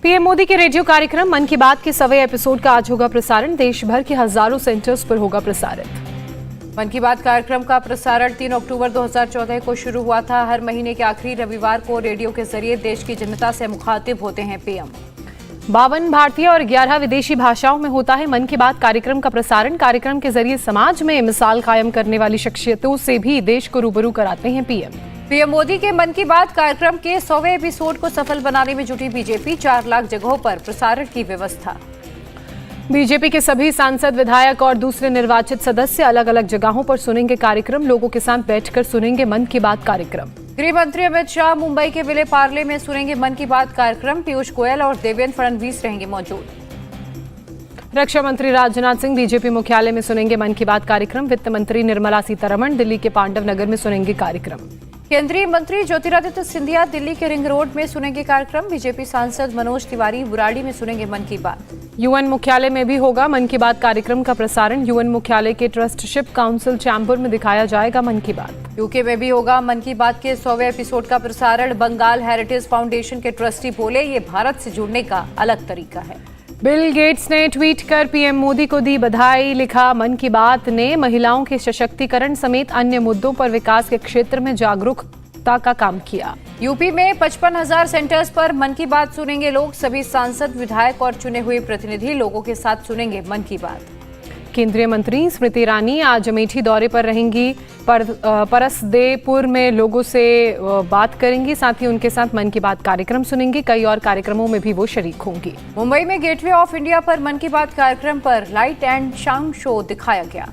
PM Modi के radio कार्यक्रम मन की बात के 100वें एपिसोड का आज होगा प्रसारण। देश भर के हजारों सेंटर्स पर होगा प्रसारित। मन की बात कार्यक्रम का प्रसारण 3 अक्टूबर 2014 को शुरू हुआ था। हर महीने के आखिरी रविवार को रेडियो के जरिए देश की जनता से मुखातिब होते हैं पीएम। 52 भारतीय और 11 विदेशी भाषाओं में होता है मन की बात कार्यक्रम का प्रसारण। कार्यक्रम के जरिए समाज में मिसाल कायम करने वाली शख्सियतों से भी देश को रूबरू कराते हैं पीएम मोदी के मन की बात कार्यक्रम के 100वें एपिसोड को सफल बनाने में जुटी बीजेपी। 4 लाख जगहों पर प्रसारण की व्यवस्था। बीजेपी के सभी सांसद, विधायक और दूसरे निर्वाचित सदस्य अलग अलग जगहों पर सुनेंगे कार्यक्रम। लोगों के साथ बैठकर सुनेंगे मन की बात कार्यक्रम। गृह मंत्री अमित शाह मुंबई के विले पार्ले में सुनेंगे मन की बात कार्यक्रम। पीयूष गोयल और देवेंद्र फडणवीस रहेंगे मौजूद। रक्षा मंत्री राजनाथ सिंह बीजेपी मुख्यालय में सुनेंगे मन की बात कार्यक्रम। वित्त मंत्री निर्मला सीतारमण दिल्ली के पांडव नगर में सुनेंगे कार्यक्रम। केंद्रीय मंत्री ज्योतिरादित्य सिंधिया दिल्ली के रिंग रोड में सुनेंगे कार्यक्रम। बीजेपी सांसद मनोज तिवारी बुराड़ी में सुनेंगे मन की बात। यूएन मुख्यालय में भी होगा मन की बात कार्यक्रम का प्रसारण। यूएन मुख्यालय के ट्रस्टशिप काउंसिल चैम्बर में दिखाया जाएगा मन की बात। यूके में भी होगा मन की बात के 100वें एपिसोड का प्रसारण। बंगाल हेरिटेज फाउंडेशन के ट्रस्टी बोले, ये भारत से जुड़ने का अलग तरीका है। बिल गेट्स ने ट्वीट कर पीएम मोदी को दी बधाई। लिखा, मन की बात ने महिलाओं के सशक्तिकरण समेत अन्य मुद्दों पर विकास के क्षेत्र में जागरूकता का काम किया। यूपी में 55,000 सेंटर्स पर मन की बात सुनेंगे लोग। सभी सांसद, विधायक और चुने हुए प्रतिनिधि लोगों के साथ सुनेंगे मन की बात। केंद्रीय मंत्री स्मृति ईरानी आज अमेठी दौरे पर रहेंगी। परसदेपुर में लोगों से बात करेंगी। साथ ही उनके साथ मन की बात कार्यक्रम सुनेंगी। कई और कार्यक्रमों में भी वो शरीक होंगी। मुंबई में गेटवे ऑफ इंडिया पर मन की बात कार्यक्रम पर लाइट एंड साउंड शो दिखाया गया।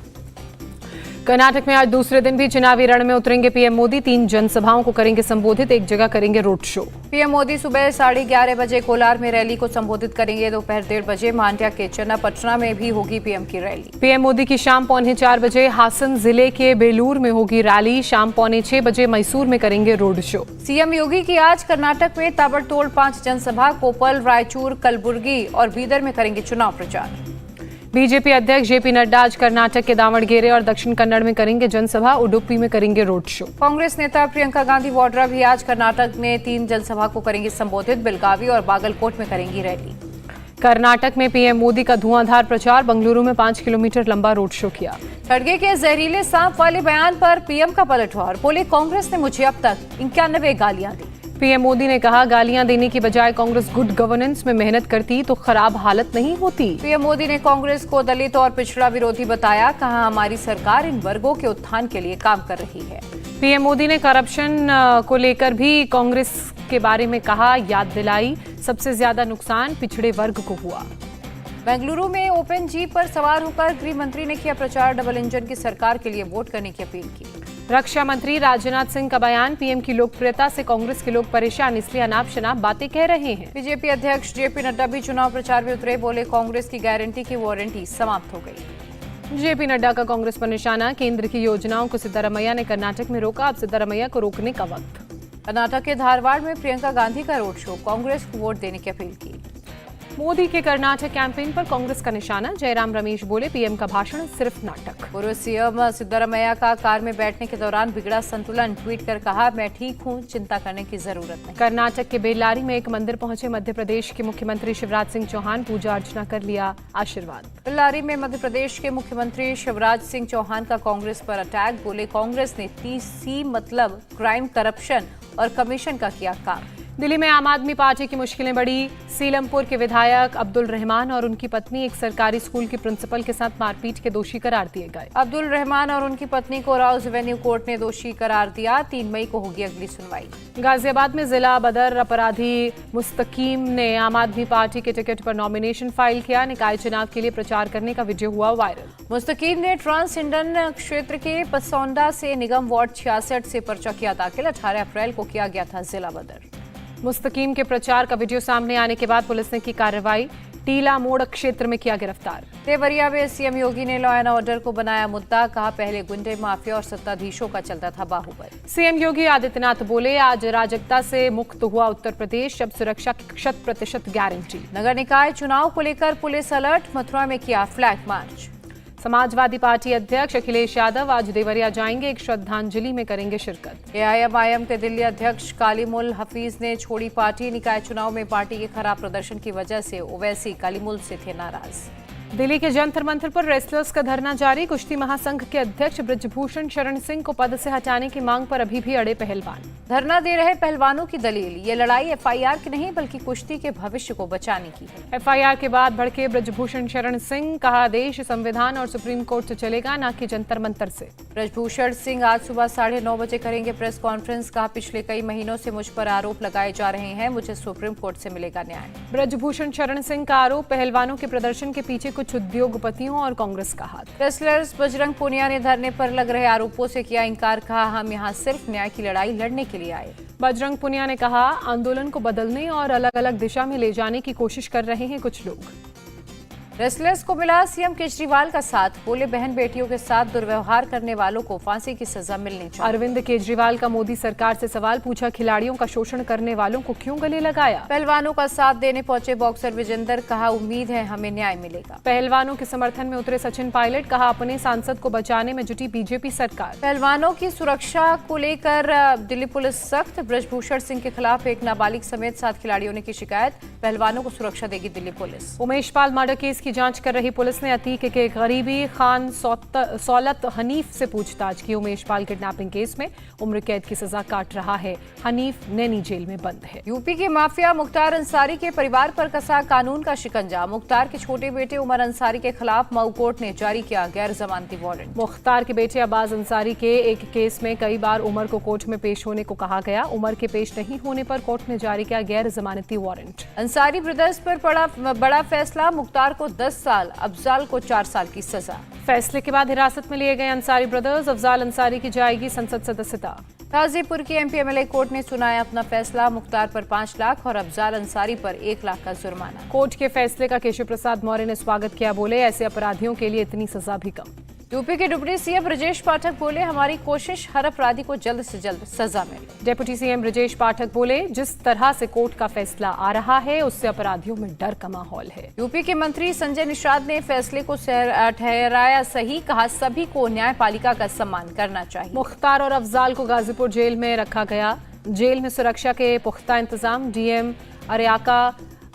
कर्नाटक में आज दूसरे दिन भी चुनावी रण में उतरेंगे पीएम मोदी। 3 जनसभाओं को करेंगे संबोधित। एक जगह करेंगे रोड शो। पीएम मोदी सुबह 11:30 बजे कोलार में रैली को संबोधित करेंगे। दोपहर 1:30 बजे मांड्या के चन्नापटना में भी होगी पीएम की रैली। पीएम मोदी की शाम 3:45 बजे हासन जिले के बेलूर में होगी रैली। शाम 5:45 बजे मैसूर में करेंगे रोड शो। सीएम योगी की आज कर्नाटक में ताबड़तोड़ 5 जनसभा। कोप्पल, रायचूर, कलबुर्गी और बीदर में करेंगे चुनाव प्रचार। बीजेपी अध्यक्ष जेपी नड्डा आज कर्नाटक के दावणगेरे और दक्षिण कन्नड़ में करेंगे जनसभा। उडुपी में करेंगे रोड शो। कांग्रेस नेता प्रियंका गांधी वाड्रा भी आज कर्नाटक में 3 जनसभा को करेंगी संबोधित। बेलगावी और बागलकोट में करेंगी रैली। कर्नाटक में पीएम मोदी का धुआंधार प्रचार। बंगलुरु में 5 किलोमीटर लंबा रोड शो किया। खड़गे के जहरीले सांप वाले बयान पर पीएम का पलटवार। बोले, कांग्रेस ने मुझे अब तक 91 गालियां दी। पीएम मोदी ने कहा, गालियां देने की बजाय कांग्रेस गुड गवर्नेंस में मेहनत करती तो खराब हालत नहीं होती। पीएम मोदी ने कांग्रेस को दलित और पिछड़ा विरोधी बताया। कहा, हमारी सरकार इन वर्गों के उत्थान के लिए काम कर रही है। पीएम मोदी ने करप्शन को लेकर भी कांग्रेस के बारे में कहा, याद दिलाई सबसे ज्यादा नुकसान पिछड़े वर्ग को हुआ। बेंगलुरु में ओपन जीप पर सवार होकर गृह मंत्री ने किया प्रचार। डबल इंजन की सरकार के लिए वोट करने की अपील की। रक्षा मंत्री राजनाथ सिंह का बयान, पीएम की लोकप्रियता से कांग्रेस के लोग परेशान, इसलिए अनाप शनाप बातें कह रहे हैं। बीजेपी अध्यक्ष जेपी नड्डा भी चुनाव प्रचार में उतरे। बोले, कांग्रेस की गारंटी की वारंटी समाप्त हो गई। जेपी नड्डा का कांग्रेस पर निशाना। केंद्र की योजनाओं को सिद्धारमैया ने कर्नाटक में रोका। अब सिद्धारमैया को रोकने का वक्त। कर्नाटक के धारवाड़ में प्रियंका गांधी का रोड शो। कांग्रेस को वोट देने की अपील की। मोदी के कर्नाटक कैंपेन पर कांग्रेस का निशाना। जयराम रमेश बोले, पीएम का भाषण सिर्फ नाटक। पूर्व सीएम सिद्धारमैया का कार में बैठने के दौरान बिगड़ा संतुलन। ट्वीट कर कहा, मैं ठीक हूं, चिंता करने की जरूरत नहीं। कर्नाटक के बेल्लारी में एक मंदिर पहुंचे मध्य प्रदेश के मुख्यमंत्री शिवराज सिंह चौहान। पूजा अर्चना कर लिया आशीर्वाद। बेल्लारी में मध्य प्रदेश के मुख्यमंत्री शिवराज सिंह चौहान का कांग्रेस पर अटैक। बोले, कांग्रेस ने TC मतलब क्राइम, करप्शन और कमीशन का किया काम। दिल्ली में आम आदमी पार्टी की मुश्किलें बढ़ी। सीलमपुर के विधायक अब्दुल रहमान और उनकी पत्नी एक सरकारी स्कूल की प्रिंसिपल के साथ मारपीट के दोषी करार दिए गए। अब्दुल रहमान और उनकी पत्नी को राउज एवेन्यू कोर्ट ने दोषी करार दिया। 3 मई को होगी अगली सुनवाई। गाजियाबाद में जिला बदर अपराधी मुस्तकीम ने आम आदमी पार्टी के टिकट पर नॉमिनेशन फाइल किया। निकाय चुनाव के लिए प्रचार करने का वीडियो हुआ वायरल। मुस्तकीम ने ट्रांस इंडन क्षेत्र के पसौंडा से निगम वार्ड 66 से पर्चा किया दाखिल। 18 अप्रैल को किया गया था जिला बदर। मुस्तकीम के प्रचार का वीडियो सामने आने के बाद पुलिस ने की कार्रवाई। टीला मोड़ क्षेत्र में किया गिरफ्तार। देवरिया में सीएम योगी ने लॉ एंड ऑर्डर को बनाया मुद्दा। कहा, पहले गुंडे, माफिया और सत्ताधीशों का चलता था बाहुबल। सीएम योगी आदित्यनाथ बोले, आज अराजकता से मुक्त हुआ उत्तर प्रदेश, अब सुरक्षा की 100% गारंटी। नगर निकाय चुनाव को लेकर पुलिस अलर्ट। मथुरा में किया फ्लैग मार्च। समाजवादी पार्टी अध्यक्ष अखिलेश यादव आज देवरिया जाएंगे, एक श्रद्धांजलि में करेंगे शिरकत। एआईएमआईएम के दिल्ली अध्यक्ष कालिमुल हफीज ने छोड़ी पार्टी। निकाय चुनाव में पार्टी के खराब प्रदर्शन की वजह से ओवैसी कालिमुल से थे नाराज। दिल्ली के जंतर मंतर पर रेसलर्स का धरना जारी। कुश्ती महासंघ के अध्यक्ष ब्रजभूषण शरण सिंह को पद से हटाने की मांग पर अभी भी अड़े पहलवान। धरना दे रहे पहलवानों की दलील, ये लड़ाई एफआईआर की नहीं बल्कि कुश्ती के भविष्य को बचाने की है। एफआईआर के बाद भड़के ब्रजभूषण शरण सिंह, कहा देश संविधान और सुप्रीम कोर्ट से चलेगा, न कि जंतर मंतर से। ब्रजभूषण सिंह आज सुबह 9:30 बजे करेंगे प्रेस कॉन्फ्रेंस। कहा पिछले कई महीनों से मुझ पर आरोप लगाए जा रहे हैं, मुझे सुप्रीम कोर्ट से मिलेगा न्याय। ब्रजभूषण शरण सिंह का आरोप, पहलवानों के प्रदर्शन के पीछे कुछ उद्योगपतियों और कांग्रेस का हाथ। रेसलर्स बजरंग पूनिया ने धरने पर लग रहे आरोपों से किया इंकार। कहा हम यहाँ सिर्फ न्याय की लड़ाई लड़ने के लिए आए। बजरंग पूनिया ने कहा आंदोलन को बदलने और अलग अलग दिशा में ले जाने की कोशिश कर रहे हैं कुछ लोग। रेसलर्स को मिला सीएम केजरीवाल का साथ। बोले बहन बेटियों के साथ दुर्व्यवहार करने वालों को फांसी की सजा मिलनी चाहिए। अरविंद केजरीवाल का मोदी सरकार से सवाल, पूछा खिलाड़ियों का शोषण करने वालों को क्यों गले लगाया। पहलवानों का साथ देने पहुंचे बॉक्सर विजेंदर, कहा उम्मीद है हमें न्याय मिलेगा। पहलवानों के समर्थन में उतरे सचिन पायलट, कहा अपने सांसद को बचाने में जुटी बीजेपी सरकार। पहलवानों की सुरक्षा को लेकर दिल्ली पुलिस सख्त। ब्रजभूषण सिंह के खिलाफ एक नाबालिग समेत 7 खिलाड़ियों ने की शिकायत। पहलवानों को सुरक्षा देगी Delhi police. Umesh Pal murder case की जांच कर रही पुलिस ने अतीक के करीबी खान सौलत हनीफ से पूछताछ की। उमेश पाल किडनैपिंग केस में उम्र कैद की सजा काट रहा है। हनीफ नैनी जेल में बंद है। यूपी के माफिया मुख्तार अंसारी के परिवार पर कसा कानून का शिकंजा। मुख्तार के छोटे बेटे उमर अंसारी के खिलाफ मऊ कोर्ट ने जारी किया गैर जमानती वारंट। मुख्तार के बेटे अब्बास अंसारी के एक केस में कई बार उमर को कोर्ट में पेश होने को कहा गया। उमर के पेश नहीं होने पर कोर्ट ने जारी किया गैर जमानती वारंट। अंसारी ब्रदर्स पर पड़ा बड़ा फैसला। मुख्तार को 10 साल, अफजाल को 4 साल की सजा। फैसले के बाद हिरासत में लिए गए अंसारी ब्रदर्स। अफजाल अंसारी की जाएगी संसद सदस्यता। गाजीपुर की एमपी एमएलए कोर्ट ने सुनाया अपना फैसला। मुख्तार पर 5 लाख और अफजाल अंसारी पर 1 लाख का जुर्माना। कोर्ट के फैसले का केशव प्रसाद मौर्य ने स्वागत किया। बोले ऐसे अपराधियों के लिए इतनी सजा भी कम। यूपी के डिप्टी सीएम ब्रजेश पाठक बोले हमारी कोशिश हर अपराधी को जल्द से जल्द सजा मिले। डिप्टी सीएम ब्रजेश पाठक बोले जिस तरह से कोर्ट का फैसला आ रहा है उससे अपराधियों में डर का माहौल है। यूपी के मंत्री संजय निषाद ने फैसले को ठहराया सही। कहा सभी को न्यायपालिका का सम्मान करना चाहिए। मुख्तार और अफजाल को गाजीपुर जेल में रखा गया। जेल में सुरक्षा के पुख्ता इंतजाम। डीएम अरियाका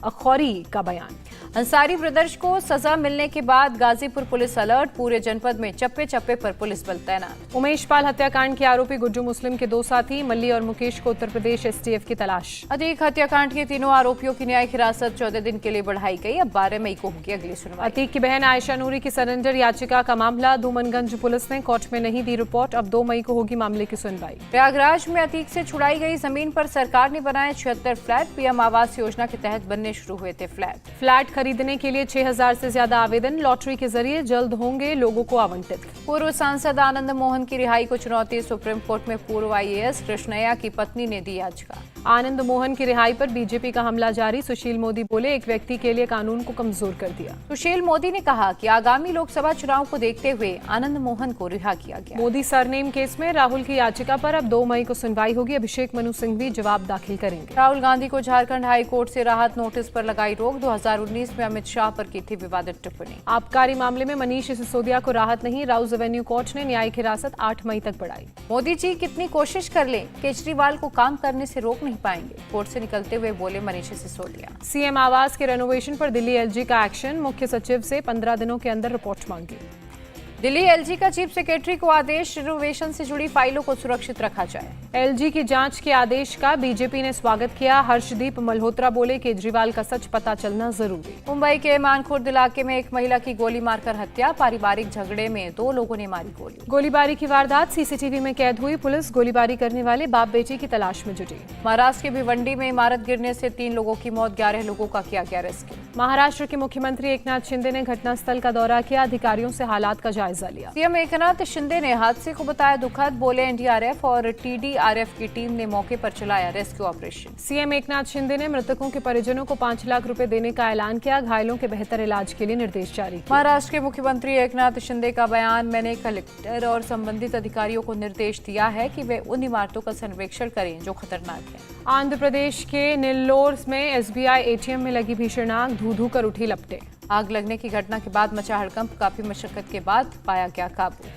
अखौरी का बयान। अंसारी ब्रदर्स को सजा मिलने के बाद गाजीपुर पुलिस अलर्ट। पूरे जनपद में चप्पे चप्पे पर पुलिस बल तैनात। उमेश पाल हत्याकांड के आरोपी गुड्डू मुस्लिम के 2 साथी मल्ली और मुकेश को उत्तर प्रदेश एसटीएफ की तलाश। अतीक हत्याकांड के तीनों आरोपियों की न्यायिक हिरासत 14 दिन के लिए बढ़ाई गई। अब 12 मई को होगी अगली सुनवाई। अतीक की बहन आयशा नूरी की सरेंडर याचिका का मामला। धूमनगंज पुलिस ने कोर्ट में नहीं दी रिपोर्ट। अब 2 मई को होगी मामले की सुनवाई। प्रयागराज में अतीक से छुड़ाई गई जमीन पर सरकार ने बनाए 76 फ्लैट। पीएम आवास योजना के तहत बनने शुरू हुए थे फ्लैट खरीदने के लिए 6000 से ज्यादा आवेदन। लॉटरी के जरिए जल्द होंगे लोगों को आवंटित। पूर्व सांसद आनंद मोहन की रिहाई को चुनौती। सुप्रीम कोर्ट में पूर्व आईएएस कृष्णैया की पत्नी ने दी याचिका। आनंद मोहन की रिहाई पर बीजेपी का हमला जारी। सुशील मोदी बोले एक व्यक्ति के लिए कानून को कमजोर कर दिया। सुशील मोदी ने कहा कि आगामी लोकसभा चुनाव को देखते हुए आनंद मोहन को रिहा किया गया। मोदी सरनेम केस में राहुल की याचिका पर अब 2 मई को सुनवाई होगी। अभिषेक मनु सिंघवी जवाब दाखिल करेंगे। राहुल गांधी को झारखंड हाई कोर्ट से राहत नोटिस पर लगाई रोक। 2019 में अमित शाह पर की थी विवादित टिप्पणी। आबकारी मामले में मनीष सिसोदिया को राहत नहीं। राउज एवेन्यू कोर्ट ने न्यायिक हिरासत 8 मई तक बढ़ाई। मोदी जी कितनी कोशिश कर लें केजरीवाल को काम करने से रोक नहीं पाएंगे। कोर्ट से निकलते हुए बोले मनीष सिसोदिया। सीएम आवास के रेनोवेशन पर दिल्ली एलजी का एक्शन। मुख्य सचिव से 15 दिनों के अंदर रिपोर्ट मांगी। दिल्ली एलजी का चीफ सेक्रेटरी को आदेश, रिनोवेशन से जुड़ी फाइलों को सुरक्षित रखा जाए। एलजी की जांच के आदेश का बीजेपी ने स्वागत किया। हर्षदीप मल्होत्रा बोले केजरीवाल का सच पता चलना जरूरी। मुंबई के मानखुर्द इलाके में एक महिला की गोली मारकर हत्या। पारिवारिक झगड़े में 2 लोगों ने मारी गोली। गोलीबारी की वारदात सीसीटीवी में कैद हुई। पुलिस गोलीबारी करने वाले बाप बेटी की तलाश में जुटी। महाराष्ट्र के भिवंडी में इमारत गिरने से 3 लोगों की मौत, 11 लोगों का किया गया रेस्क्यू। महाराष्ट्र के मुख्यमंत्री एकनाथ शिंदे ने घटनास्थल का दौरा किया। अधिकारियों से हालात का जायजा लिया। सीएम एकनाथ शिंदे ने हादसे को बताया दुखद। बोले एनडीआरएफ और टीडीआरएफ की टीम ने मौके पर चलाया rescue operation. CM Eknath Shinde ने मृतकों के परिजनों को 5 लाख रुपए देने का ऐलान किया। घायलों के बेहतर इलाज के लिए निर्देश जारी किए। महाराष्ट्र के मुख्यमंत्री एकनाथ शिंदे का बयान, मैंने कलेक्टर और संबंधित अधिकारियों को निर्देश दिया है कि वे उन इमारतों का सर्वेक्षण करें जो खतरनाक है। आंध्र प्रदेश के नेल्लोर में एसबीआई एटीएम में लगी भीषण आग, धू धू कर उठी लपटें। आग लगने की घटना के बाद मचा हड़कंप, काफी मशक्कत के बाद पाया गया काबू।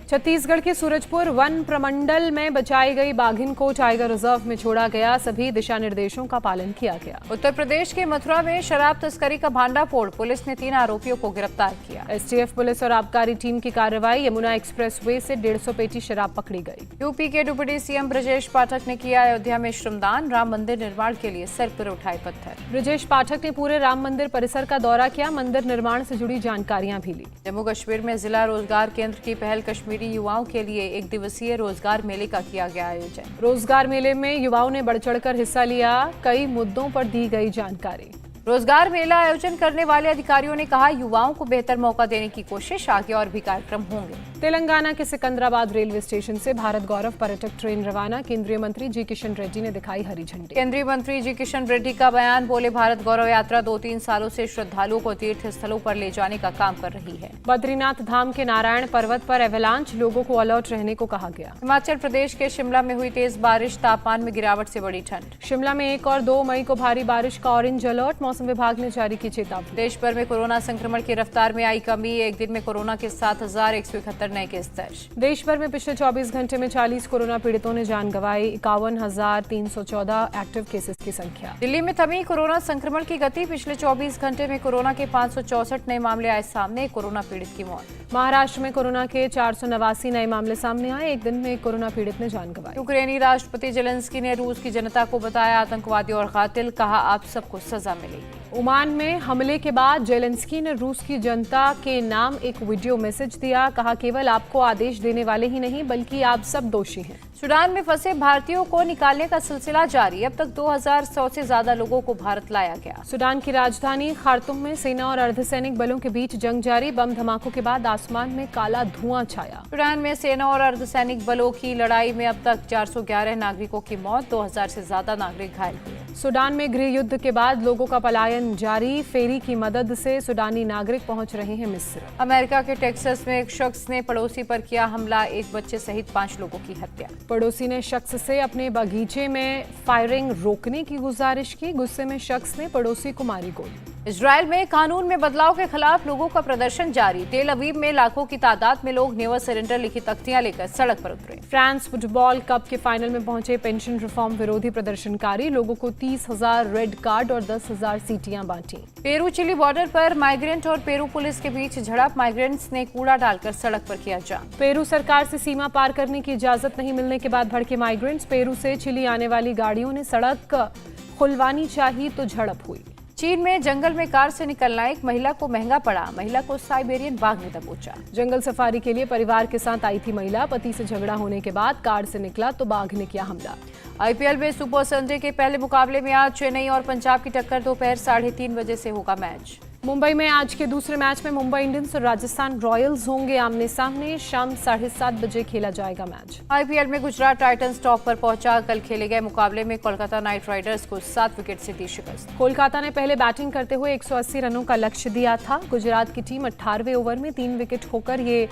छत्तीसगढ़ के सूरजपुर वन प्रमंडल में बचाई गई बाघिन को टाइगर रिजर्व में छोड़ा गया, सभी दिशा निर्देशों का पालन किया गया। उत्तर प्रदेश के मथुरा में शराब तस्करी का भांडाफोड़, पुलिस ने 3 आरोपियों को गिरफ्तार किया। एसटीएफ पुलिस और आबकारी टीम की कार्रवाई, यमुना एक्सप्रेसवे से 150 पेटी शराब पकड़ी गई। यूपी के डिप्टी सीएम ब्रजेश पाठक ने किया अयोध्या में श्रमदान, राम मंदिर निर्माण के लिए सर पर उठाए पत्थर। ब्रजेश पाठक ने पूरे राम मंदिर परिसर का दौरा किया, मंदिर निर्माण से जुड़ी जानकारियां भी ली। जम्मू कश्मीर में जिला रोजगार केंद्र की पहल, कश्मीरी युवाओं के लिए 1 दिवसीय रोजगार मेले का किया गया आयोजन। रोजगार मेले में युवाओं ने बढ़ चढ़कर हिस्सा लिया, कई मुद्दों पर दी गई जानकारी। रोजगार मेला आयोजन करने वाले अधिकारियों ने कहा, युवाओं को बेहतर मौका देने की कोशिश, आगे और भी कार्यक्रम होंगे। तेलंगाना के सिकंदराबाद रेलवे स्टेशन से भारत गौरव पर्यटक ट्रेन रवाना, केंद्रीय मंत्री जी किशन रेड्डी ने दिखाई हरी झंडी। केंद्रीय मंत्री जी किशन रेड्डी का बयान, बोले भारत गौरव यात्रा 2-3 सालों से श्रद्धालुओं को तीर्थ स्थलों पर ले जाने का काम कर रही है। बद्रीनाथ धाम के नारायण पर्वत पर एवलांच, लोगों को अलर्ट रहने को कहा गया। हिमाचल प्रदेश के शिमला में हुई तेज बारिश, तापमान में गिरावट से बड़ी ठंड। शिमला में 1 और 2 मई को भारी बारिश का ऑरेंज अलर्ट, मौसम विभाग ने जारी की चेतावनी। देश भर में कोरोना संक्रमण की रफ्तार में आई कमी, एक दिन में कोरोना के 7,171 नए केस दर्ज। देश भर में पिछले 24 घंटे में 40 कोरोना पीड़ितों ने जान गंवाई, 51,314 एक्टिव केसेस की संख्या। दिल्ली में थमी कोरोना संक्रमण की गति, पिछले 24 घंटे में कोरोना के 564 नए मामले आए सामने, कोरोना पीड़ित की मौत। महाराष्ट्र में कोरोना के 489 नए मामले सामने आए, एक दिन में एक कोरोना पीड़ित ने जान गंवाई। यूक्रेनी राष्ट्रपति जेलेंस्की ने रूस की जनता को बताया आतंकवादी और कातिल, कहा आप सबको सजा मिलेगी। ओमान में हमले के बाद जेलेंस्की ने रूस की जनता के नाम एक वीडियो मैसेज दिया, कहा केवल आपको आदेश देने वाले ही नहीं बल्कि आप सब दोषी हैं। सूडान में फंसे भारतीयों को निकालने का सिलसिला जारी, अब तक 2100 से ज्यादा लोगों को भारत लाया गया। सूडान की राजधानी खार्तुम में सेना और अर्धसैनिक बलों के बीच जंग जारी, बम धमाकों के बाद आसमान में काला धुआं छाया। सूडान में सेना और अर्धसैनिक बलों की लड़ाई में अब तक 411 नागरिकों की मौत, 2000 से ज्यादा नागरिक घायल हुए। सूडान में गृह युद्ध के बाद लोगों का पलायन जारी, फेरी की मदद से सूडानी नागरिक पहुंच रहे हैं मिस्र। अमेरिका के टेक्सास में एक शख्स ने पड़ोसी पर किया हमला, 1 बच्चे सहित 5 लोगों की हत्या। पड़ोसी ने शख्स से अपने बगीचे में फायरिंग रोकने की गुजारिश की, गुस्से में शख्स ने पड़ोसी को मारी गोली। इजराइल में कानून में बदलाव के खिलाफ लोगों का प्रदर्शन जारी, तेल अवीव में लाखों की तादाद में लोग नेवर सरेंडर लिखी तख्तियां लेकर सड़क पर उतरे। फ्रांस फुटबॉल कप के फाइनल में पहुंचे पेंशन रिफॉर्म विरोधी प्रदर्शनकारी, लोगों को 30,000 रेड कार्ड और 10,000 सीटियां बांटी। पेरू चिली बॉर्डर पर माइग्रेंट और पेरू पुलिस के बीच झड़प, माइग्रेंट्स ने कूड़ा डालकर सड़क पर किया जाम। पेरू सरकार से सीमा पार करने की इजाजत नहीं मिलने के बाद भड़के माइग्रेंट्स, पेरू से चिली आने वाली गाड़ियों ने सड़क खुलवानी चाहिए तो झड़प हुई। चीन में जंगल में कार से निकलना एक महिला को महंगा पड़ा, महिला को साइबेरियन बाघ ने दबोचा। जंगल सफारी के लिए परिवार के साथ आई थी महिला, पति से झगड़ा होने के बाद कार से निकला तो बाघ ने किया हमला। आईपीएल में सुपर संडे के पहले मुकाबले में आज चेन्नई और पंजाब की टक्कर, दोपहर 3:30 बजे से होगा मैच। मुंबई में आज के दूसरे मैच में मुंबई इंडियंस और राजस्थान रॉयल्स होंगे आमने सामने, शाम 7:30 बजे खेला जाएगा मैच। आईपीएल में गुजरात टाइटंस टॉप पर पहुंचा, कल खेले गए मुकाबले में कोलकाता नाइट राइडर्स को 7 विकेट से दी शिकस्त। कोलकाता ने पहले बैटिंग करते हुए 180 रनों का लक्ष्य दिया था, गुजरात की टीम 18वें ओवर में 3 विकेट खोकर ये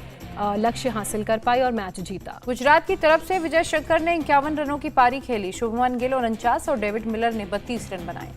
लक्ष्य हासिल कर पाई और मैच जीता। गुजरात की तरफ से विजय शंकर ने 51 रनों की पारी खेली, शुभमन गिल 49 और डेविड मिलर ने 32 रन बनाए।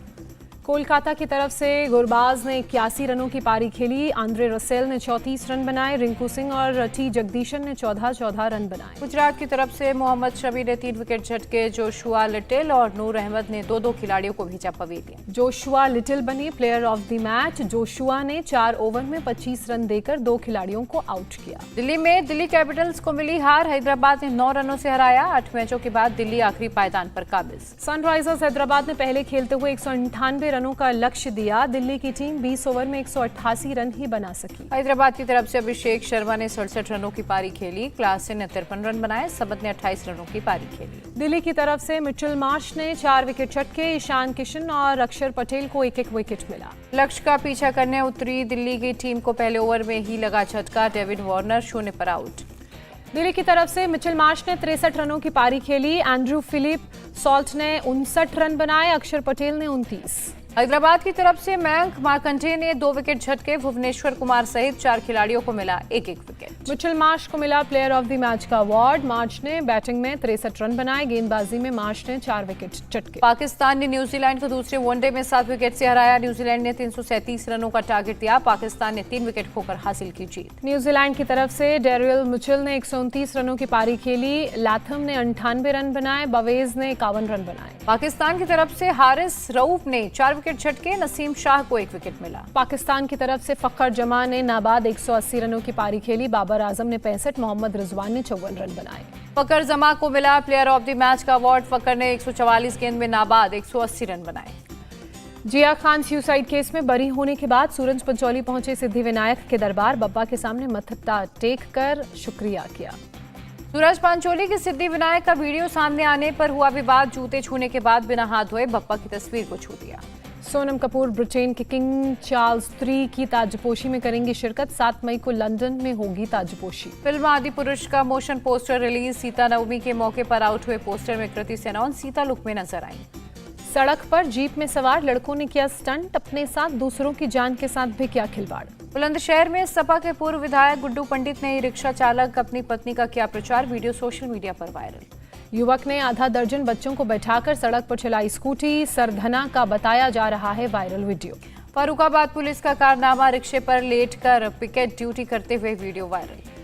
कोलकाता की तरफ से गुरबाज ने 81 रनों की पारी खेली, आंद्रे रसेल ने 34 रन बनाए, रिंकू सिंह और टी जगदीशन ने 14 रन बनाए। गुजरात की तरफ से मोहम्मद शमी ने 3 विकेट झटके, जोशुआ लिटिल और नूर अहमद ने 2-2 खिलाड़ियों को भेजा पवेलियन। जोशुआ लिटिल बने player of the match, Joshua ने 4 ओवर में 25 रन देकर 2 खिलाड़ियों को आउट किया। दिल्ली में दिल्ली कैपिटल्स को मिली हार, हैदराबाद ने 9 रनों से हराया, 8 मैचों के बाद दिल्ली आखिरी पायदान पर काबिज। सनराइजर्स हैदराबाद ने पहले खेलते हुए 198 रनों का लक्ष्य दिया, दिल्ली की टीम 20 ओवर में 188 रन ही बना सकी। हैदराबाद की तरफ से अभिषेक शर्मा ने 67 रनों की पारी खेली, क्लासन ने 53 रन बनाए, सबत ने 28 रनों की पारी खेली। दिल्ली की तरफ से मिचेल मार्श ने 4 विकेट झटके, ईशान किशन और अक्षर पटेल को 1-1 विकेट मिला। लक्ष्य का पीछा करने उतरी दिल्ली की टीम को पहले ओवर में ही लगा झटका, डेविड वार्नर 0 पर आउट। दिल्ली की तरफ से मिचेल मार्श ने 63 रनों की पारी खेली, एंड्रू फिलिप सॉल्ट ने 59 रन बनाए, अक्षर पटेल ने 29। हैदराबाद की तरफ से मयंक मार्कंडेय ने 2 विकेट झटके। भुवनेश्वर कुमार सहित 4 खिलाड़ियों को मिला एक विकेट। मिचेल मार्श को मिला प्लेयर ऑफ द मैच का अवार्ड। मार्श ने बैटिंग में 63 रन बनाए। गेंदबाजी में मार्श ने 4 विकेट चटके। पाकिस्तान ने न्यूजीलैंड को दूसरे वनडे में 7 विकेट से हराया। न्यूजीलैंड ने 337 रनों का टारगेट दिया। पाकिस्तान ने 3 विकेट खोकर हासिल की जीत। न्यूजीलैंड की तरफ से डेरियल मिचेल ने 129 रनों की पारी खेली। लाथम ने 98 रन बनाए। बवेज ने 51 रन बनाए। पाकिस्तान की तरफ से हारिस रऊफ ने 4 विकेट झटके। नसीम शाह को 1 विकेट मिला। पाकिस्तान की तरफ से फखर जमा ने नाबाद 180 रनों की पारी खेली। बाबर आजम ने 65, मोहम्मद रिजवान ने 54 रन बनाए। फखर जमा को मिला प्लेयर ऑफ द मैच का अवार्ड। फखर ने 144 गेंद में नाबाद 180 रन बनाए। जिया खान सुसाइड केस में बरी होने के बाद सूरज पंचौली पहुंचे सिद्धिविनायक के दरबार। बप्पा के सामने मत्था टेक कर शुक्रिया किया। सूरज पंचौली के सिद्धिविनायक का वीडियो सामने आने पर हुआ विवाद। जूते छूने के बाद बिना हाथ धोए बप्पा की तस्वीर को छू दिया। सोनम कपूर ब्रिटेन के किंग चार्ल्स III की ताजपोशी में करेंगी शिरकत। 7 मई को लंदन में होगी ताजपोशी। फिल्म आदिपुरुष का मोशन पोस्टर रिलीज। सीता नवमी के मौके पर आउट हुए पोस्टर में कृति सेनन सीता लुक में नजर आई। सड़क पर जीप में सवार लड़कों ने किया स्टंट। अपने साथ दूसरों की जान के साथ भी किया खिलवाड़। बुलंदशहर में सपा के पूर्व विधायक गुड्डू पंडित ने रिक्शा चालक अपनी पत्नी का किया प्रचार। वीडियो सोशल मीडिया पर वायरल। युवक ने आधा दर्जन बच्चों को बैठाकर सड़क पर चलाई स्कूटी। सरधना का बताया जा रहा है वायरल वीडियो। फर्रुखाबाद पुलिस का कारनामा। रिक्शे पर लेटकर पिकेट ड्यूटी करते हुए वीडियो वायरल।